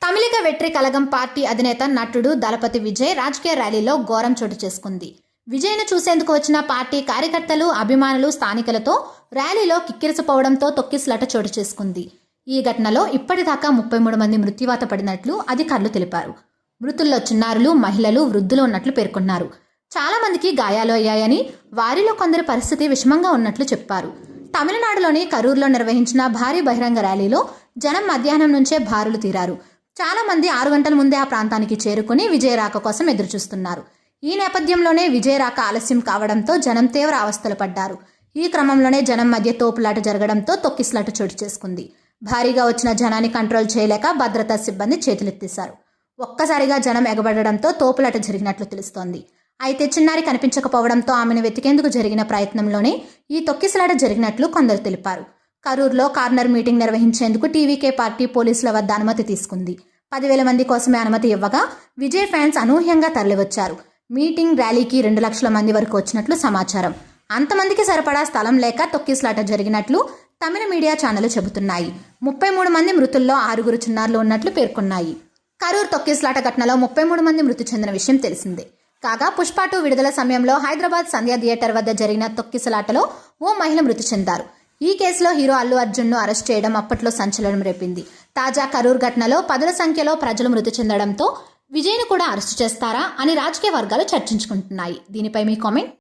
తమిళిక Vetri కలగం party అధినేత నటుడు దళపతి విజయ్ రాజకీయ ర్యాలీలో ఘోరం చోటు చేసుకుంది. విజయ్ను చూసేందుకు వచ్చిన పార్టీ కార్యకర్తలు, అభిమానులు, స్థానికులతో ర్యాలీలో కిక్కిరిసిపోవడంతో తొక్కిసలాట చోటు చేసుకుంది. ఈ ఘటనలో ఇప్పటిదాకా 33 మంది మృత్యువాత పడినట్లు అధికారులు తెలిపారు. మృతుల్లో చిన్నారులు, మహిళలు, వృద్ధులు ఉన్నట్లు పేర్కొన్నారు. చాలా మందికి గాయాలు అయ్యాయని, వారిలో కొందరి పరిస్థితి విషమంగా ఉన్నట్లు చెప్పారు. తమిళనాడులోని కరూరులో నిర్వహించిన భారీ బహిరంగ ర్యాలీలో జనం మధ్యాహ్నం నుంచే బారులు తీరారు. చాలా మంది 6 గంటల ముందే ఆ ప్రాంతానికి చేరుకుని విజయ రాక కోసం ఎదురుచూస్తున్నారు. ఈ నేపథ్యంలోనే విజయ రాక ఆలస్యం కావడంతో జనం తీవ్ర అవస్థలు పడ్డారు. ఈ క్రమంలోనే జనం మధ్య తోపులాట జరగడంతో తొక్కిసలాట చోటు చేసుకుంది. భారీగా వచ్చిన జనాన్ని కంట్రోల్ చేయలేక భద్రతా సిబ్బంది చేతులెత్తేశారు. ఒక్కసారిగా జనం ఎగబడడంతో తోపులాట జరిగినట్లు తెలుస్తోంది. అయితే చిన్నారి కనిపించకపోవడంతో ఆమెను వెతికేందుకు జరిగిన ప్రయత్నంలోనే ఈ తొక్కిసలాట జరిగినట్లు కొందరు తెలిపారు. కరూరులో కార్నర్ మీటింగ్ నిర్వహించేందుకు టీవీకే పార్టీ పోలీసుల వద్ద అనుమతి తీసుకుంది. 10,000 మంది కోసమే అనుమతి ఇవ్వగా విజయ్ ఫ్యాన్స్ అనూహ్యంగా తరలివచ్చారు. మీటింగ్, ర్యాలీకి 2 లక్షల మంది వరకు వచ్చినట్లు సమాచారం. అంతమందికి సరిపడా స్థలం లేక తొక్కిసలాట జరిగినట్లు తమిళ మీడియా ఛానళ్లు చెబుతున్నాయి. 33 మంది మృతుల్లో 6 చిన్నారులు ఉన్నట్లు పేర్కొన్నాయి. కరూరు తొక్కిసలాట ఘటనలో 33 మంది మృతి చెందిన విషయం తెలిసిందే. కాగా పుష్ప 2 విడుదల సమయంలో హైదరాబాద్ సంధ్యా థియేటర్ వద్ద జరిగిన తొక్కిసలాటలో ఓ మహిళ మృతి చెందారు. ఈ కేసులో హీరో అల్లు అర్జున్ను అరెస్ట్ చేయడం అప్పట్లో సంచలనం రేపింది. తాజా కరూరు ఘటనలో 10ల సంఖ్యలో ప్రజలు మృతి చెందడంతో విజయ్ను కూడా అరెస్టు చేస్తారా అని రాజకీయ వర్గాలు చర్చించుకుంటున్నాయి. దీనిపై మీ కామెంట్.